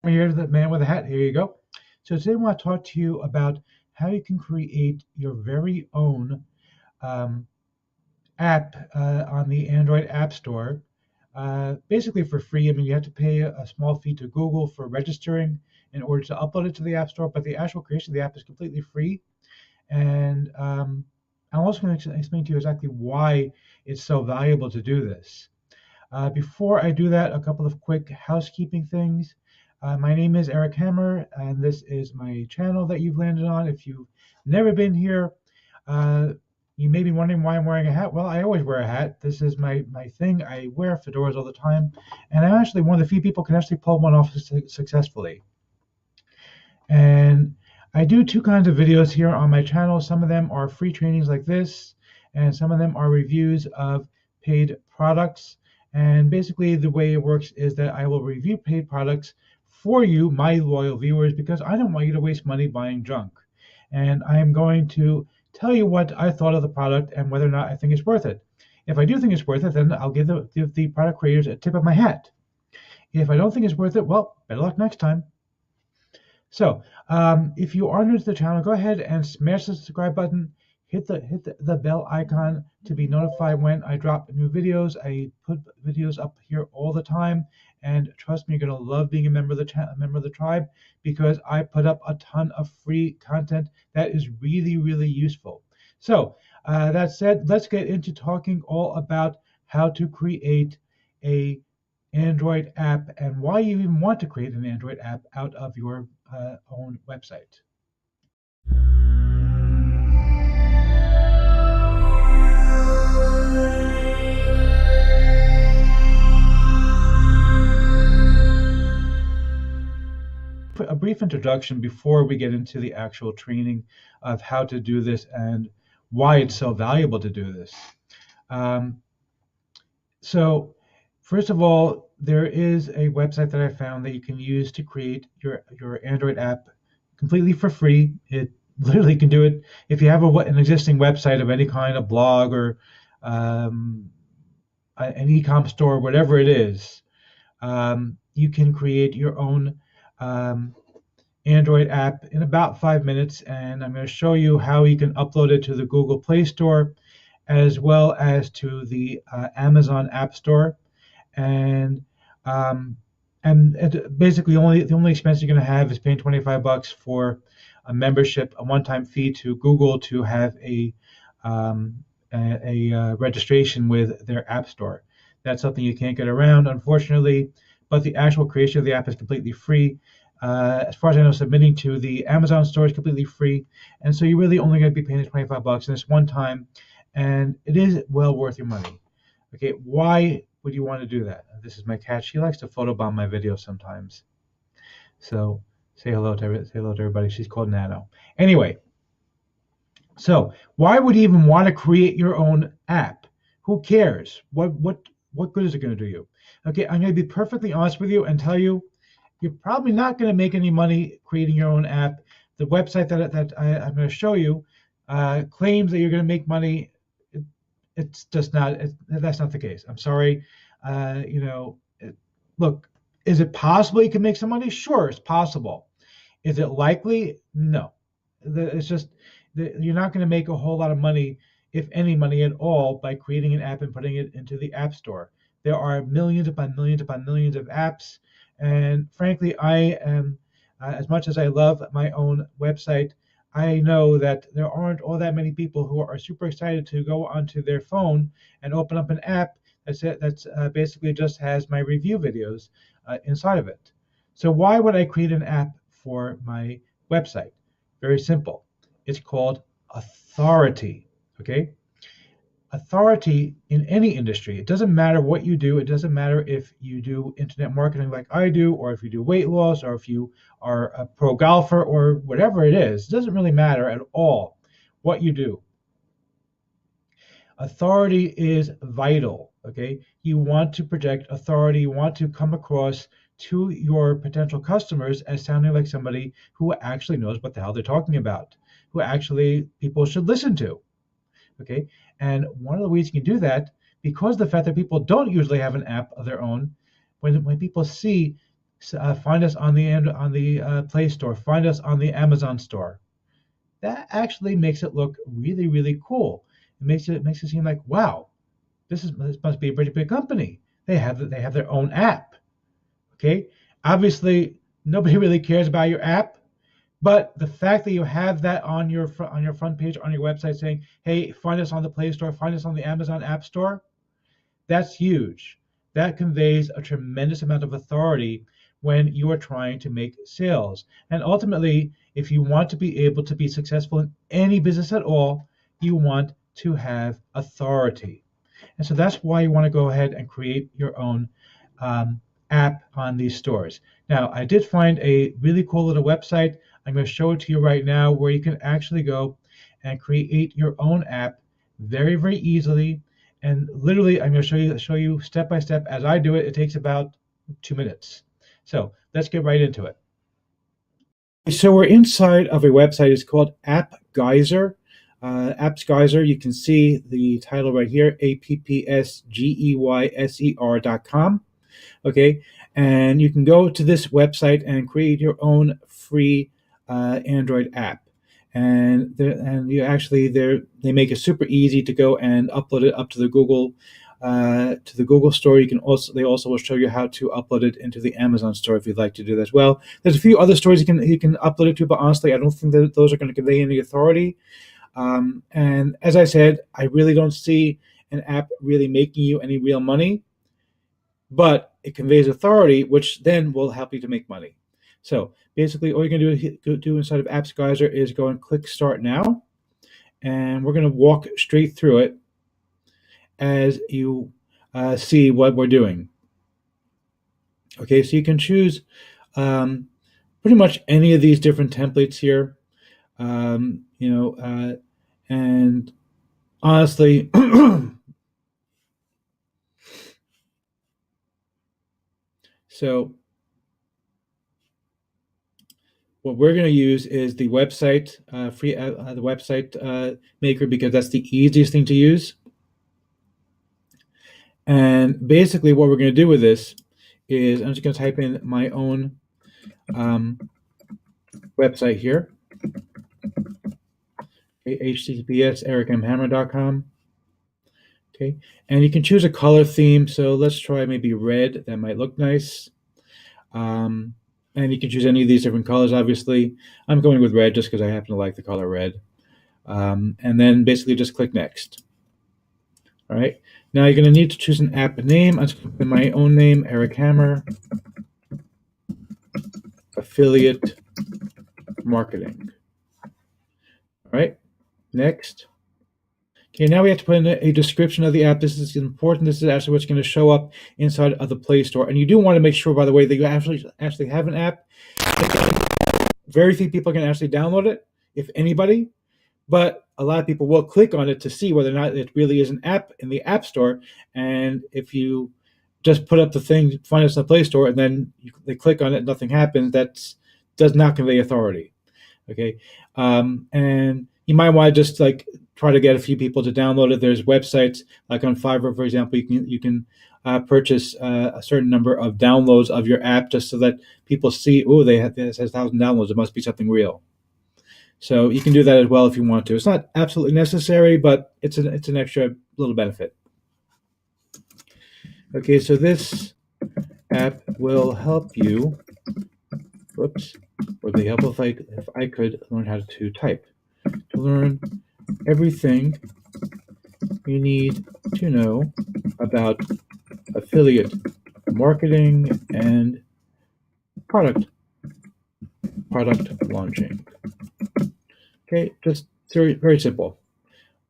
Here's the man with a hat. Here you go. So today I want to talk to you about how you can create your very own um, app on the Android App Store, basically for free. I mean, you have to pay a small fee to Google for registering in order to upload it to the App Store, but the actual creation of the app is completely free. And I'm also going to explain to you exactly why it's so valuable to do this. Before I do that, a couple of quick housekeeping things. My name is Eric Hammer, and this is my channel that you've landed on. If you've never been here, uh, you may be wondering why I'm wearing a hat. Well, I always wear a hat. This is my thing. I wear fedoras all the time, and I'm actually one of the few people who can actually pull one off successfully. And I do two kinds of videos here on my channel. Some of them are free trainings like this, and some of them are reviews of paid products. And basically, the way it works is that I will review paid products for you, my loyal viewers, because I don't want you to waste money buying junk. And I am going to tell you what I thought of the product and whether or not I think it's worth it. If I do think it's worth it, then I'll give the product creators a tip of my hat. If I don't think it's worth it, well, better luck next time. So, if you are new to the channel, go ahead and smash the subscribe button. Hit the bell icon to be notified when I drop new videos. I put videos up here all the time, and trust me, you're gonna love being a member of the tribe, because I put up a ton of free content that is really, really useful. So, that said, let's get into talking all about how to create a Android app and why you even want to create an Android app out of your own website. A brief introduction before we get into the actual training of how to do this and why it's so valuable to do this. Um, so, first of all, there is a website that I found that you can use to create your Android app completely for free. It literally can do it if you have an existing website of any kind, a blog or um, an e-com store, whatever it is. You can create your own um, Android app in about 5 minutes, and I'm going to show you how you can upload it to the Google Play Store as well as to the Amazon App Store. And basically the only expense you're going to have is paying $25 for a membership, a one-time fee to Google to have a registration with their App Store. That's something you can't get around, unfortunately, but the actual creation of the app is completely free. As far as I know, submitting to the Amazon store is completely free, and so you're really only going to be paying $25 in this one time, and it is well worth your money. Okay, why would you want to do that? This is my cat. She likes to photobomb my videos sometimes. So say hello to everybody. She's called Nano. Anyway, so why would you even want to create your own app? Who cares? What good is it going to do you? Okay, I'm going to be perfectly honest with you and tell you, you're probably not going to make any money creating your own app. The website that I'm going to show you claims that you're going to make money. It's just not. That's not the case. I'm sorry. Look, is it possible you can make some money? Sure, it's possible. Is it likely? No. It's just you're not going to make a whole lot of money, if any money at all, by creating an app and putting it into the App Store. There are millions upon millions upon millions of apps, and frankly, I am, as much as I love my own website, I know that there aren't all that many people who are super excited to go onto their phone and open up an app that's basically just has my review videos inside of it. So why would I create an app for my website? Very simple. It's called authority. Okay? Authority in any industry. It doesn't matter what you do. It doesn't matter if you do internet marketing like I do, or if you do weight loss, or if you are a pro golfer, or whatever it is. It doesn't really matter at all what you do. Authority is vital. Okay, you want to project authority. You want to come across to your potential customers as sounding like somebody who actually knows what the hell they're talking about, who actually people should listen to. Okay, and one of the ways you can do that, because of the fact that people don't usually have an app of their own, when people see Find us on the Play Store. Find us on the Amazon Store. That actually makes it look really, really cool. It makes it seem like, wow, this must be a pretty big company. They have their own app. Okay, obviously nobody really cares about your app, but the fact that you have that on your front page on your website saying, "Hey, find us on the Play Store, find us on the Amazon App Store," that's huge. That conveys a tremendous amount of authority when you are trying to make sales. And ultimately, if you want to be able to be successful in any business at all, you want to have authority. And so that's why you want to go ahead and create your own app on these stores. Now, I did find a really cool little website. I'm going to show it to you right now where you can actually go and create your own app very, very easily. And literally, I'm going to show you step by step as I do it. It takes about 2 minutes. So let's get right into it. So we're inside of a website. It's called App Geyser. Apps Geyser, you can see the title right here, appsgeyser.com. Okay, and you can go to this website and create your own free Android app. And you actually they make it super easy to go and upload it up to the Google store. They also will show you how to upload it into the Amazon store if you'd like to do that as well. There's a few other stores you can upload it to, but honestly, I don't think that those are going to convey any authority. And as I said, I really don't see an app really making you any real money, but it conveys authority, which then will help you to make money. So basically, all you're going to do inside of Apps Geyser is go and click Start Now, and we're going to walk straight through it as you see what we're doing. Okay, so you can choose pretty much any of these different templates here, and honestly, so what we're going to use is the website the website maker, because that's the easiest thing to use. And basically, what we're going to do with this is I'm just going to type in my own website here. Okay, https://ericmhammer.com. Okay, and you can choose a color theme. So let's try maybe red. That might look nice. And you can choose any of these different colors. Obviously, I'm going with red just because I happen to like the color red. And then basically just click Next. All right. Now you're going to need to choose an app name. I'm going to put my own name, Eric Hammer, Affiliate Marketing. All right. Next. Okay, now we have to put in a description of the app. This is important. This is actually what's going to show up inside of the Play Store. And you do want to make sure, by the way, that you actually have an app. Very few people can actually download it, if anybody. But a lot of people will click on it to see whether or not it really is an app in the App Store. And if you just put up the thing, find us in the Play Store, and then they click on it, nothing happens, that does not convey authority. Okay, and you might want to just try to get a few people to download it. There's websites like on Fiverr, for example. You can purchase a certain number of downloads of your app just so that people see, oh, this has 1,000 downloads. It must be something real. So you can do that as well if you want to. It's not absolutely necessary, but it's an extra little benefit. Okay, so this app will help you. Whoops. Would be helpful if I could learn how to type. To learn everything you need to know about affiliate marketing and product launching. Okay, just very, very simple.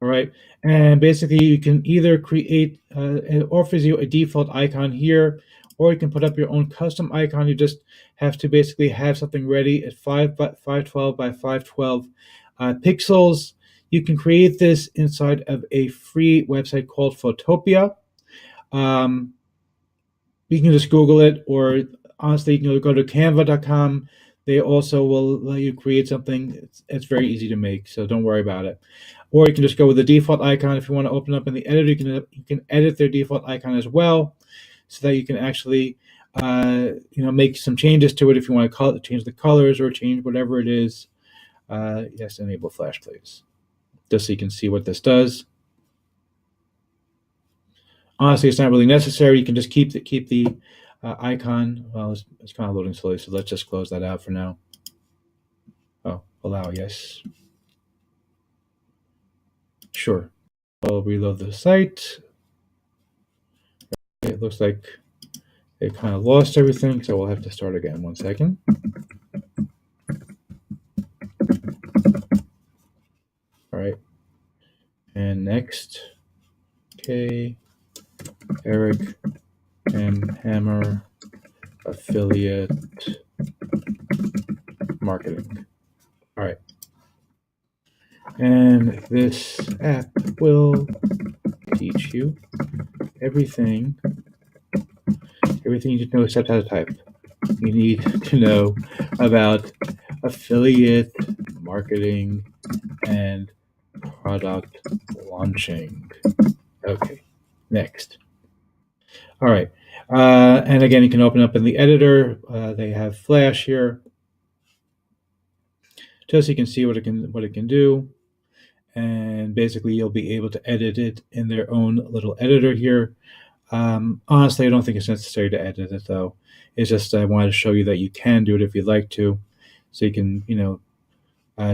All right, and basically you can either create, it offers you a default icon here, or you can put up your own custom icon. You just have to basically have something ready at 512 by 512 pixels. You can create this inside of a free website called Photopia. You can just Google it, or honestly, you can go to canva.com. They also will let you create something. It's very easy to make, so don't worry about it. Or you can just go with the default icon. If you want to open up in the editor, you can edit their default icon as well, so that you can actually make some changes to it if you want to change the colors or change whatever it is. Yes, enable flash, please. Just so you can see what this does. Honestly, it's not really necessary. You can just keep the icon. Well, it's kind of loading slowly, so let's just close that out for now. Oh, allow, yes. Sure. I'll reload the site. It looks like it kind of lost everything, so we'll have to start again. 1 second. All right. And next, okay, Eric M. Hammer, affiliate marketing. All right. And this app will teach you everything you need to know except how to type. You need to know about affiliate marketing and product launching. Okay, next. All right, and again, you can open up in the editor. They have Flash here, just so you can see what it can do. And basically, you'll be able to edit it in their own little editor here. Honestly, I don't think it's necessary to edit it, though. It's just I wanted to show you that you can do it if you'd like to. So you can,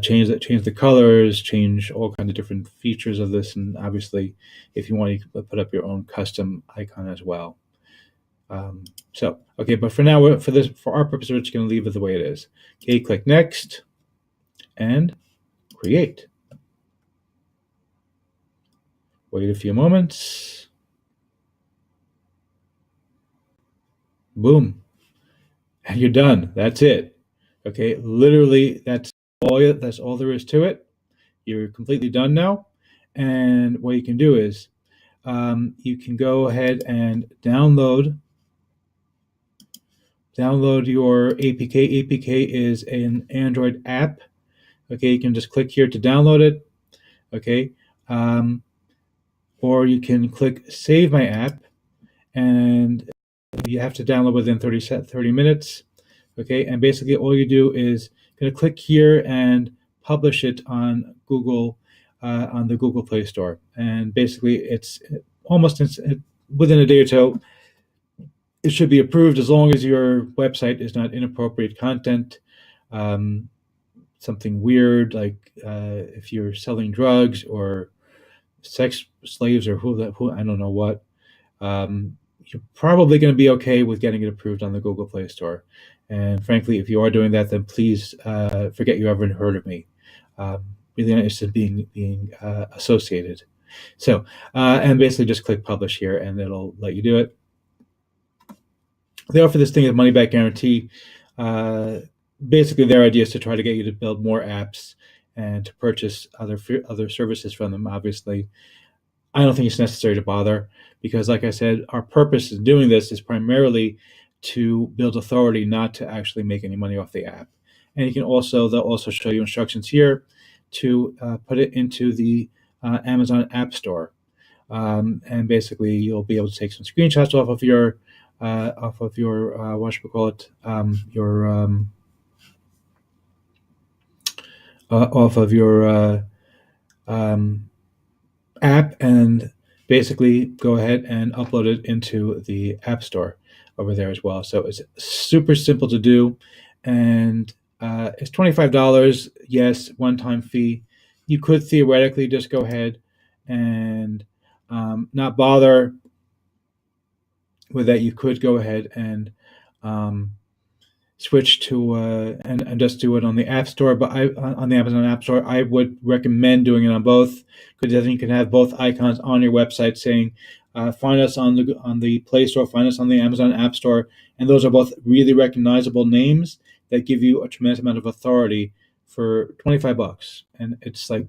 change the colors, change all kinds of different features of this, and obviously, if you want, you can put up your own custom icon as well. Okay, but for now, for our purpose, we're just going to leave it the way it is. Okay, click Next, and Create. Wait a few moments. Boom. And you're done. That's it. Okay, literally, that's all there is to it. You're completely done now. And what you can do is you can go ahead and download your APK. APK is an Android app. Okay, you can just click here to download it. Okay, or you can click Save My App, and you have to download within 30 minutes. Okay, and basically all you do is going to click here and publish it on Google, on the Google Play Store. And basically it's almost within a day or two, it should be approved as long as your website is not inappropriate content, something weird like if you're selling drugs or sex slaves or who I don't know what. You're probably going to be okay with getting it approved on the Google Play Store. And frankly, if you are doing that, then please forget you ever heard of me. Really not interested in being associated. So, and basically just click Publish here, and it'll let you do it. They offer this thing a money back guarantee. Basically, their idea is to try to get you to build more apps and to purchase other services from them. Obviously, I don't think it's necessary to bother because, like I said, our purpose in doing this is primarily to build authority, not to actually make any money off the app. And you can they'll also show you instructions here to put it into the Amazon App Store. And basically, you'll be able to take some screenshots off of your app and basically go ahead and upload it into the App Store over there as well. So it's super simple to do, and it's $25. Yes, one-time fee. You could theoretically just go ahead and not bother with that. You could go ahead and switch to and just do it on the App Store, but on the Amazon App Store, I would recommend doing it on both, because then you can have both icons on your website saying, find us on the Play Store, find us on the Amazon App Store, and those are both really recognizable names that give you a tremendous amount of authority for $25. And it's like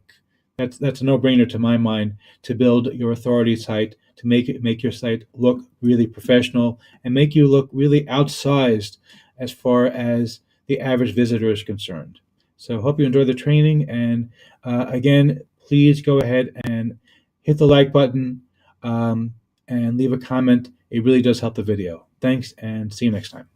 that's a no-brainer to my mind, to build your authority site, to make your site look really professional and make you look really outsized as far as the average visitor is concerned. So hope you enjoy the training, and again, please go ahead and hit the like button and leave a comment. It really does help the video. Thanks, and see you next time.